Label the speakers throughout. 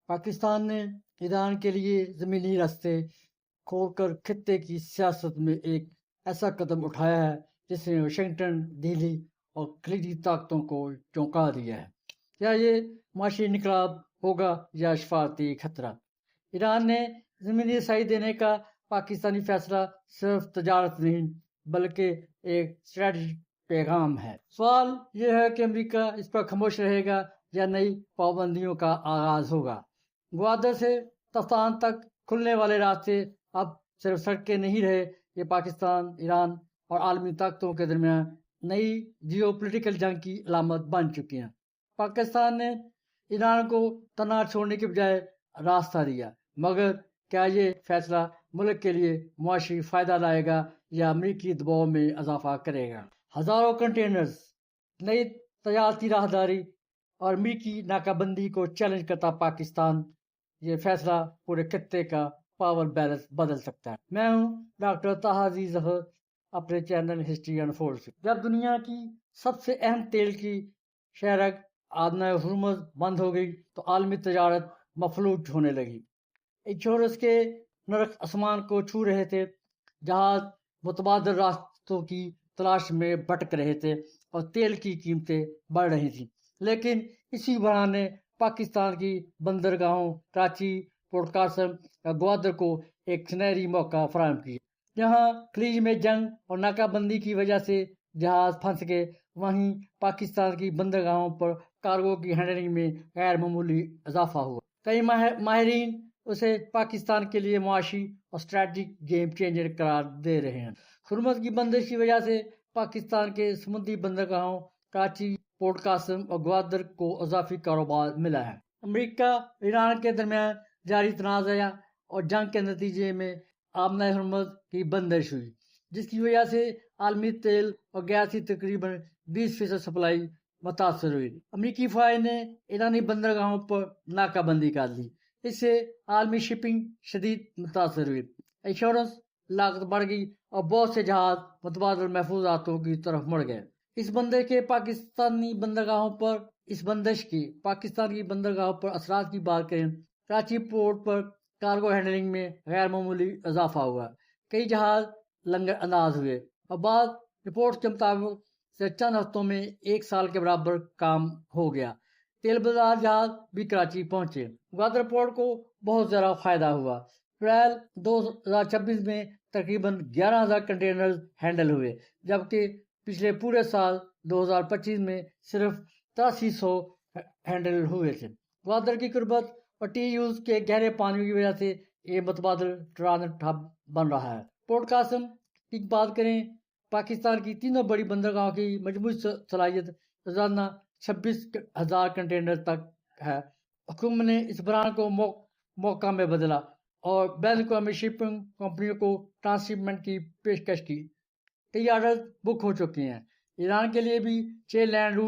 Speaker 1: پاکستان نے ایران کے لیے زمینی راستے کھول کر خطے کی سیاست میں ایک ایسا قدم اٹھایا ہے جس نے واشنگٹن، دہلی اور خلیجی طاقتوں کو چونکا دیا ہے۔ کیا یہ معاشی انقلاب ہوگا یا سفارتی خطرہ؟ ایران نے زمینی رسائی دینے کا پاکستانی فیصلہ صرف تجارت نہیں بلکہ ایک اسٹریٹجک پیغام ہے۔ سوال یہ ہے کہ امریکہ اس پر خاموش رہے گا یا نئی پابندیوں کا آغاز ہوگا۔ گوادر سے تفتان تک کھلنے والے راستے اب صرف سڑکیں نہیں رہے، یہ پاکستان، ایران اور عالمی طاقتوں کے درمیان نئی جیو پولیٹیکل جنگ کی علامت بن چکی ہیں۔ پاکستان نے ایران کو تنہا چھوڑنے کے بجائے راستہ دیا، مگر کیا یہ فیصلہ ملک کے لیے معاشی فائدہ لائے گا یا امریکی دباؤ میں اضافہ کرے گا؟ ہزاروں کنٹینرز، نئی تجارتی راہداری اور امریکی ناکہ بندی کو چیلنج کرتا پاکستان، یہ فیصلہ پورے خطے کا پاور بیلنس بدل سکتا ہے۔ میں ہوں ڈاکٹر طاہر عزیز ظفر، اپنے چینل ہسٹری انفولڈ سے۔ جب دنیا کی سب سے اہم تیل کی شہرک آدنہ ہرمز بند ہو گئی تو عالمی تجارت مفلوج ہونے لگی۔ انشورنس کے نرخ آسمان کو چھو رہے تھے، جہاز متبادل راستوں کی تلاش میں بھٹک رہے تھے اور تیل کی قیمتیں بڑھ رہی تھیں۔ لیکن اسی بحران نے پاکستان کی بندرگاہوں کراچی، پورٹ قاسم یا گوادر کو ایک سنہری موقع فراہم کیا۔ جہاں خلیج میں جنگ اور ناکہ بندی کی وجہ سے جہاز پھنس گئے، وہیں پاکستان کی بندرگاہوں پر کارگو کی ہینڈلنگ میں غیر معمولی اضافہ ہوا۔ کئی ماہرین اسے پاکستان کے لیے معاشی اور اسٹریٹجک گیم چینجر قرار دے رہے ہیں۔ ہرمز کی بندش کی وجہ سے پاکستان کے سمندری بندرگاہوں کراچی، پورٹ قاسم اور گوادر کو اضافی کاروبار ملا ہے۔ امریکہ ایران کے درمیان جاری تنازع اور جنگ کے نتیجے میں آبنہ ہرمز کی بندش ہوئی، جس کی وجہ سے عالمی تیل اور گیس کی تقریباً 20% سپلائی متاثر ہوئی۔ امریکی فوج نے ایرانی بندرگاہوں پر ناکہ بندی کر دی، اس سے عالمی شپنگ شدید متاثر ہوئی، انشورنس لاگت بڑھ گئی اور بہت سے جہاز متبادل محفوظاتوں کی طرف مڑ گئے۔ اس بندش کے پاکستان کی بندرگاہوں پر اثرات کی بات کریں، کراچی پورٹ پر کارگو ہینڈلنگ میں غیر معمولی اضافہ ہوا، کئی جہاز لنگر انداز ہوئے اور بعض رپورٹس کے مطابق سے چند ہفتوں میں 1 سال کے برابر کام ہو گیا۔ تیل بردار جہاز بھی کراچی پہنچے۔ گوادر پورٹ کو بہت زیادہ فائدہ ہوا۔ اپریل 2026 میں تقریباً 11,000 کنٹینرز ہینڈل ہوئے، جبکہ پچھلے پورے سال 2025 میں صرف 8300 ہینڈل ہوئے تھے۔ گوادر کی قربت اور ٹی یوز کے گہرے پانی کی وجہ سے یہ متبادل ٹرانزٹ ہب بن رہا ہے۔ پورٹ قاسم کی بات کریں، پاکستان کی تینوں بڑی بندرگاہوں کی مجموعی صلاحیت روزانہ 26,000 کنٹینر تک ہے۔ حکومت نے اس بحران کو موقع میں بدلا اور بین الاقوامی شپنگ کمپنیوں کو ٹرانسشپمنٹ کی پیشکش کی۔ کئی آرڈر بک ہو چکے ہیں۔ ایران کے لیے بھی 6 land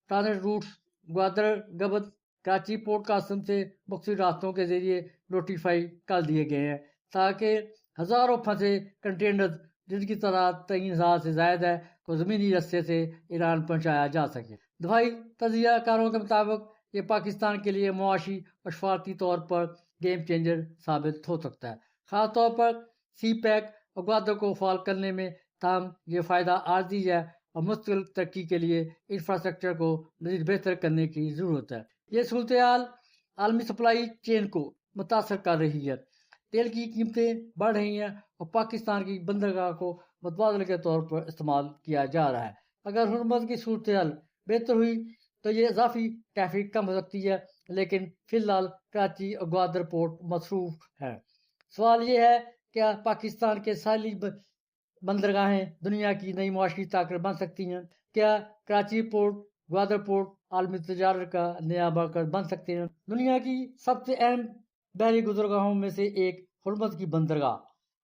Speaker 1: transit routes Gwadar, Gabd, Karachi, port Qasim سے مختلف راستوں کے ذریعے نوٹیفائی کر دیے گئے ہیں تاکہ ہزاروں پھنسے کنٹینرز جن کی تعداد 23,000 سے زائد ہے کو زمینی رستے سے ایران پہنچایا جا سکے۔ دفاعی تجزیہ کاروں کے مطابق یہ پاکستان کے لیے معاشی اور سفارتی طور پر گیم چینجر ثابت ہو سکتا ہے، خاص طور پر سی پیک اور گوادر کو فعال کرنے میں۔ تاہم یہ فائدہ عارضی ہے اور مستقل ترقی کے لیے انفراسٹرکچر کو مزید بہتر کرنے کی ضرورت ہے۔ یہ صورتحال عالمی سپلائی چین کو متاثر کر رہی ہے، تیل کی قیمتیں بڑھ رہی ہیں اور پاکستان کی بندرگاہ کو متبادل کے طور پر استعمال کیا جا رہا ہے۔ اگر ہرمز کی صورتحال بہتر ہوئی تو یہ اضافی ٹریفک کم ہو سکتی ہے، لیکن فی الحال کراچی اور گوادر پورٹ مصروف ہے۔ سوال یہ ہے کیا پاکستان کے ساحلی بندرگاہیں دنیا کی نئی معاشی طاقت بن سکتی ہیں؟ کیا کراچی پورٹ، گوادر پورٹ عالمی تجارت کا نیا مرکز بن سکتے ہیں؟ دنیا کی سب سے اہم بحری گزرگاہوں میں سے ایک ہرمز کی بندرگاہ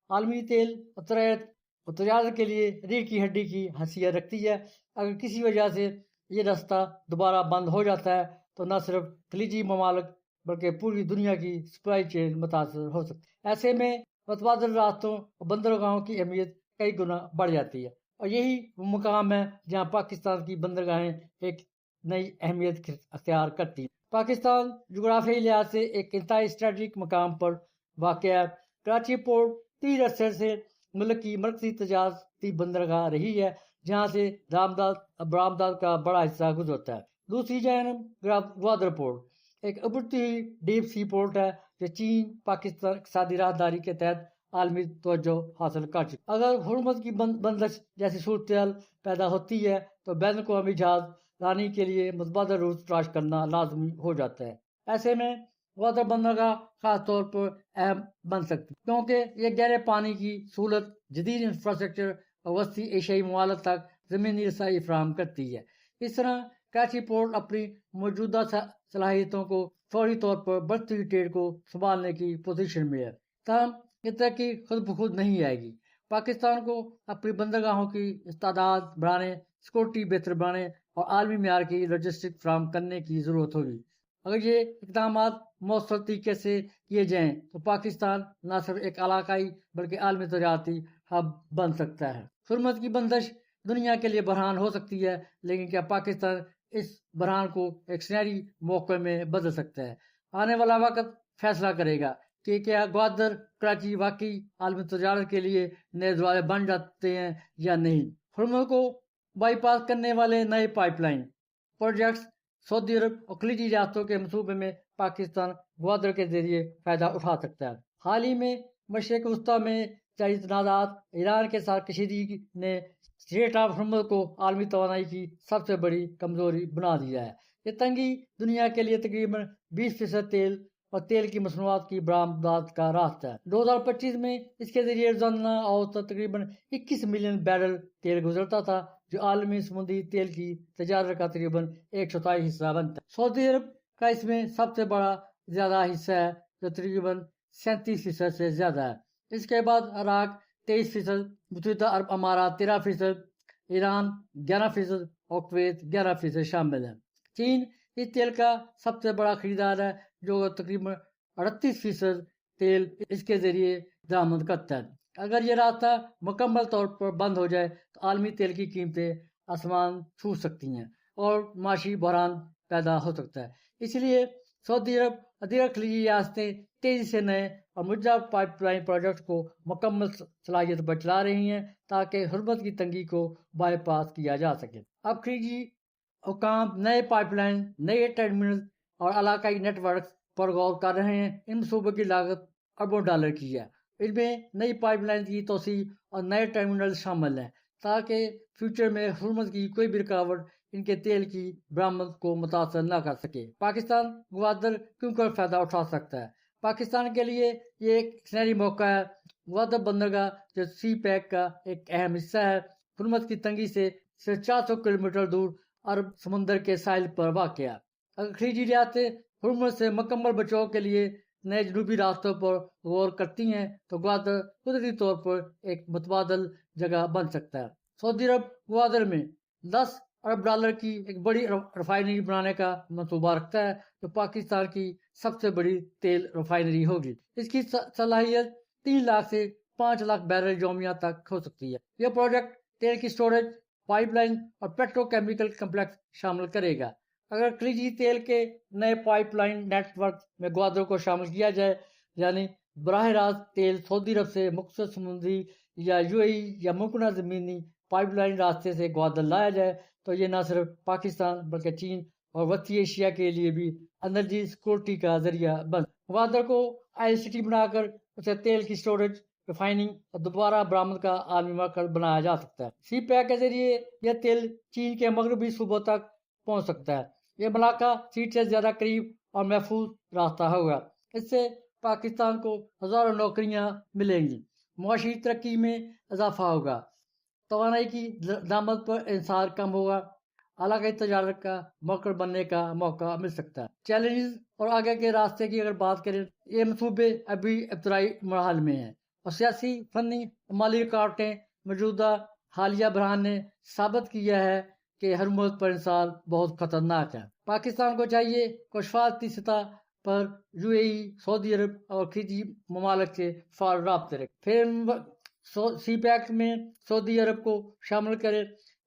Speaker 1: عالمی تیل اور تجارت کے لیے ریڑھ کی ہڈی کی حیثیت رکھتی ہے۔ اگر کسی وجہ سے یہ راستہ دوبارہ بند ہو جاتا ہے تو نہ صرف خلیجی ممالک بلکہ پوری دنیا کی سپلائی چین متاثر ہو سکتی ہے۔ ایسے میں متبادل راستوں اور بندرگاہوں کی اہمیت کئی گنا بڑھ جاتی ہے، اور یہی وہ مقام ہے جہاں پاکستان کی بندرگاہیں ایک نئی اہمیت اختیار کرتی ہیں۔ पाकिस्तान जोग्राफियाई लिहाज से एक इंतहाई स्ट्रेटजिक मकाम पर वाक़ है। कराची पोर्ट 30 अरसे से मुल्क की मरकजी तजारती बंदरगाह रही है, जहाँ से बरामदात का बड़ा हिस्सा गुजरता है। दूसरी जानब ग्वादर पोर्ट एक उभरती हुई डीप सी पोर्ट है, जो चीन पाकिस्तान इक़्तिसादी राहदारी के तहत आलमी तवज्जो हासिल कर चुकी। अगर हुर्मुज़ की बंदिश जैसी सूरत पैदा होती है तो बैन अवी जहाज लाने के लिए मुतबादल रूट तलाश करना लाजमी हो जाता है। ऐसे में ग्वादर बंदरगाह खास तौर पर अहम बन सकती है, क्योंकि ये गहरे पानी की सहूलत, जदीद इंफ्रास्ट्रक्चर और वसी एशियाई मुआलत तक ज़मीनी रसाई फराहम करती है। इस तरह कराची पोर्ट अपनी मौजूदा सलाहियतों को फौरी तौर पर बढ़ती हुई ट्रेड को संभालने की पोजीशन में है। तहम ये तरक्की खुद ब खुद नहीं आएगी। पाकिस्तान को अपनी बंदरगाहों की तादाद बढ़ाने, सिक्योरिटी बेहतर बनाने और आलमी म्यार की लॉजिस्टिक फराहम करने की ज़रूरत होगी। अगर ये इकदाम मौसर तरीके से किए जाएँ तो पाकिस्तान न सिर्फ एक इलाकाई बल्कि आलमी तजारती हब बन सकता है। हुर्मुज़ की बंदिश दुनिया के लिए बहरान हो सकती है, लेकिन क्या पाकिस्तान इस बहरान को एक सुनहरी मौके में बदल सकता है? आने वाला वक्त फैसला करेगा कि क्या ग्वादर कराची वाकई आलमी तजारत के लिए नए दरवाजे बन जाते हैं या नहीं। हुर्मुज़ को बाईपास करने वाले नए पाइपलाइन प्रोजेक्ट्स सऊदी अरब और खलीजी रियासतों के मंसूबे में पाकिस्तान ग्वादर के जरिए फ़ायदा उठा सकता है। हाल ही में मशरिक़ वस्ता में जारी तनाज़ात ईरान के साथ कशीदगी ने स्ट्रेट ऑफ हुर्मुज़ को आलमी तवानाई की सबसे बड़ी कमजोरी बना दिया है। ये तंगी दुनिया के लिए तकरीबन 20% तेल और तेल की मसनूआत की बरामदात का रास्ता है। 2025 में इसके जरिए रोजाना औसतन तकरीबन 21 मिलियन बैरल तेल गुजरता था, जो आलमी समुद्री तेल की तजारत का तकरीबन 1/4 हिस्सा बनता है। सऊदी अरब का इसमें सबसे बड़ा ज्यादा हिस्सा है, जो तकरीबन 37% से ज्यादा है। इसके बाद इराक 23%, मुत्तहिदा अरब अमारात 13%, ईरान 11% और कुवैत 11% शामिल है। चीन इस तेल का सबसे बड़ा खरीदार है, जो तकरीबन 38% तेल इसके जरिए दरामद करता है। अगर ये रास्ता मुकम्मल तौर पर बंद हो जाए तो आलमी तेल की कीमतें आसमान छू सकती हैं और माशी बहरान पैदा हो सकता है। इसलिए सऊदी अरब दीगर खलीजी रियासतें तेजी से नए और मुज्जा पाइपलाइन प्रोजेक्ट को मुकम्मल सलाहियत पर चला रही हैं, ताकि हुर्मुज़ की तंगी को बाईपास किया जा सके। अब खलीजी हुकाम नए पाइपलाइन, नए टर्मिनल और इलाकाई नेटवर्क पर गौर कर रहे हैं। इन मनसूबों की लागत अरबों डॉलर की है। इनमें नई पाइपलाइन की तोसी और नए टर्मिनल शामिल हैं, ताकि फ्यूचर में हुर्मुज़ की कोई भी रुकावट इनके तेल की बरामद को मुतासर न कर सके। पाकिस्तान ग्वादर क्यों कर फायदा उठा सकता है? पाकिस्तान के लिए ये एक सुनहरी मौका है। ग्वादर बंदरगाह, जो सी पैक का एक अहम हिस्सा है, हुर्मुज़ की तंगी से सिर्फ 400 किलोमीटर दूर अरब समुंदर के साहिल पर वाक़ है। अगर खलीजी रियासतें हुर्मुज़ से मुकम्मल बचाव के लिए नए जनूबी रास्तों पर गौर करती हैं तो ग्वादर कुदरती तौर पर एक मुतबादल जगह बन सकता है। सऊदी अरब ग्वादर में 10 अरब डॉलर की एक बड़ी रिफाइनरी बनाने का मंसूबा रखता है, जो पाकिस्तान की सबसे बड़ी तेल रिफाइनरी होगी। इसकी सलाहियत 3 लाख से 5 लाख बैरल यौमिया तक हो सकती है। यह प्रोजेक्ट तेल की स्टोरेज, पाइपलाइन और पेट्रोकेमिकल कम्प्लेक्स शामिल करेगा। अगर खलीजी तेल के नए पाइपलाइन नेटवर्क में ग्वादर को शामिल किया जाए, यानी बराह रास्त तेल सऊदी अरब से मुख्तलिफ समुद्री या यूएई या मुमकिन ज़मीनी पाइपलाइन रास्ते से ग्वादर लाया जाए, तो ये न सिर्फ पाकिस्तान बल्कि चीन और वस्ती एशिया के लिए भी एनर्जी सिक्योरिटी का जरिया बन। ग्वादर को आईसीटी बनाकर उसे तेल की स्टोरेज, रिफाइनिंग और दोबारा बरामद का आलमी मरकज़ बनाया जा सकता है। सी पैक के जरिए यह तेल चीन के मगरबी सूबों तक पहुंच सकता है। यह मलाका सीट से ज्यादा करीब और महफूज रास्ता होगा। इससे पाकिस्तान को हजारों नौकरियां मिलेंगी, मुआशी तरक्की में इजाफा होगा, तवानाई की दामद पर इंसार कम होगा, इलाकाई तजारत का मौका बनने का मौका मिल सकता है। चैलेंजेस और आगे के रास्ते की अगर बात करें, ये मनसूबे अभी इब्तदाई मरहल में हैं और सियासी, फनी, माली रुकावटें मौजूदा हालिया बहरान ने साबित किया है कि हुर्मुज़ पर इंसार बहुत खतरनाक है। पाकिस्तान को चाहिए कि सफारती सतह पर यूएई, सऊदी अरब और खलीजी ममालिक से फार राब्ते रखे। फिर सी पैक में सऊदी अरब को शामिल करे,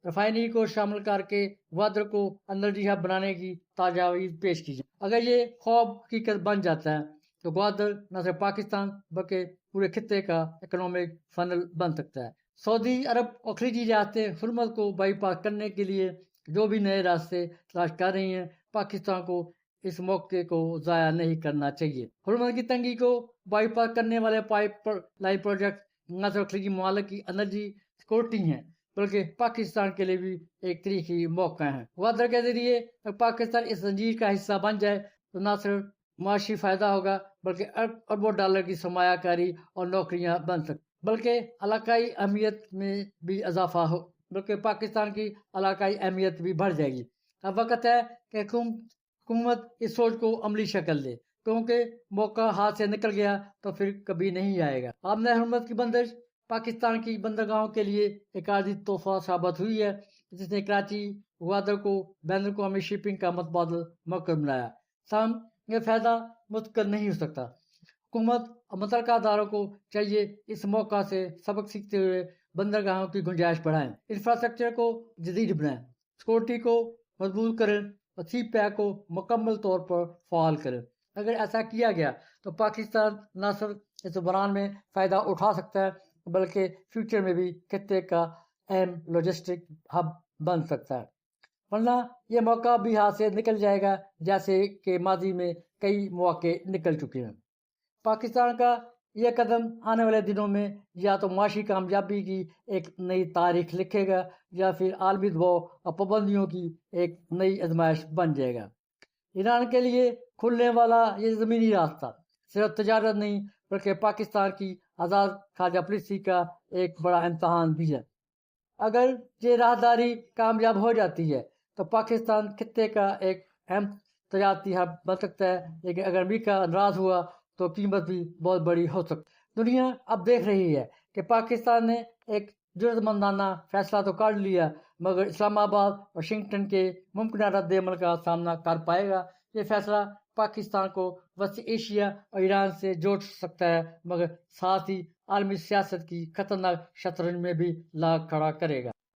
Speaker 1: रिफाइनरी को शामिल करके ग्वादर को एनर्जी हब बनाने की तजवीज़ पेश की जाए। अगर ये ख्वाब हकीकत बन जाता है तो ग्वादर न सिर्फ पाकिस्तान बल्कि पूरे खित्ते का इकोनॉमिक फनल बन सकता है। सऊदी अरब और खलीजी रियासतें हुर्मुज़ को बाईपास करने के लिए जो भी नए रास्ते तलाश कर रही हैं, पाकिस्तान को इस मौके को ज़ाया नहीं करना चाहिए। हुर्मुज़ की तंगी को बाईपास करने वाले पाइप लाइन प्रोजेक्ट न सिर्फ खलीजी ममालिक की एनर्जी सिक्योरिटी हैं बल्कि पाकिस्तान के लिए भी एक तरीकी मौका है। ग्वादर के जरिए पाकिस्तान इस जंजीर का हिस्सा बन जाए तो न सिर्फ माशी फ़ायदा होगा बल्कि अरबों डॉलर की सरमायाकारी और नौकरियां बन सकती, बल्कि इलाकाई अहमियत में भी इजाफा हो, बल्कि पाकिस्तान की इलाकाई अहमियत भी बढ़ जाएगी। अब वक्त है कि हुकूमत इस सोच को अमली शक्ल दे, क्योंकि मौका हाथ से निकल गया तो फिर कभी नहीं आएगा। आमने हुर्मुज़ की बंदिश पाकिस्तान की बंदरगाहों के लिए एक आर्जी तोहफा साबित हुई है, जिसने कराची ग्वादर को बैन अवी शिपिंग का मतबादल मौका बनाया। साहम ये फायदा मुतकल नहीं हो सकता। हुकूमत और मुतलका अदारों को चाहिए इस मौका से सबक सीखते हुए बंदरगाहों की गुंजाइश बढ़ाएं, इंफ्रास्ट्रक्चर को जदीद बनाएं, सिक्योरिटी को मजबूत करें और सी पैक को मुकम्मल तौर पर फ़ाल करें। अगर ऐसा किया गया तो पाकिस्तान न सिर्फ इस बहरान में फ़ायदा उठा सकता है बल्कि फ्यूचर में भी खित्ते का अहम लॉजिस्टिक हब बन सकता है, वरना यह मौका भी हाथ से निकल जाएगा जैसे कि माजी में कई मौके निकल चुके हैं। पाकिस्तान का यह कदम आने वाले दिनों में या तो माशी कामयाबी की एक नई तारीख लिखेगा या फिर आलमी दबाव और पाबंदियों की एक नई आजमाइश बन जाएगा। ईरान के लिए खुलने वाला ये ज़मीनी रास्ता सिर्फ तजारत नहीं बल्कि पाकिस्तान की आज़ाद खारजा पॉलिसी का एक बड़ा इम्तहान भी है। अगर ये राहदारी कामयाब हो जाती है तो पाकिस्तान खित्ते का एक अहम तजारती हब बन सकता है, लेकिन अगर अमेरिका नाराज़ हुआ तो कीमत भी बहुत बड़ी हो सकती है। दुनिया अब देख रही है कि पाकिस्तान ने एक जुर्मंदाना फैसला तो कर लिया, मगर इस्लामाबाद वाशिंगटन के मुमकिन रद्द-ए-अमल का सामना कर पाएगा। ये फैसला पाकिस्तान को वसी एशिया और ईरान से जोड़ सकता है, मगर साथ ही आलमी सियासत की खतरनाक शतरंज में भी ला खड़ा करेगा।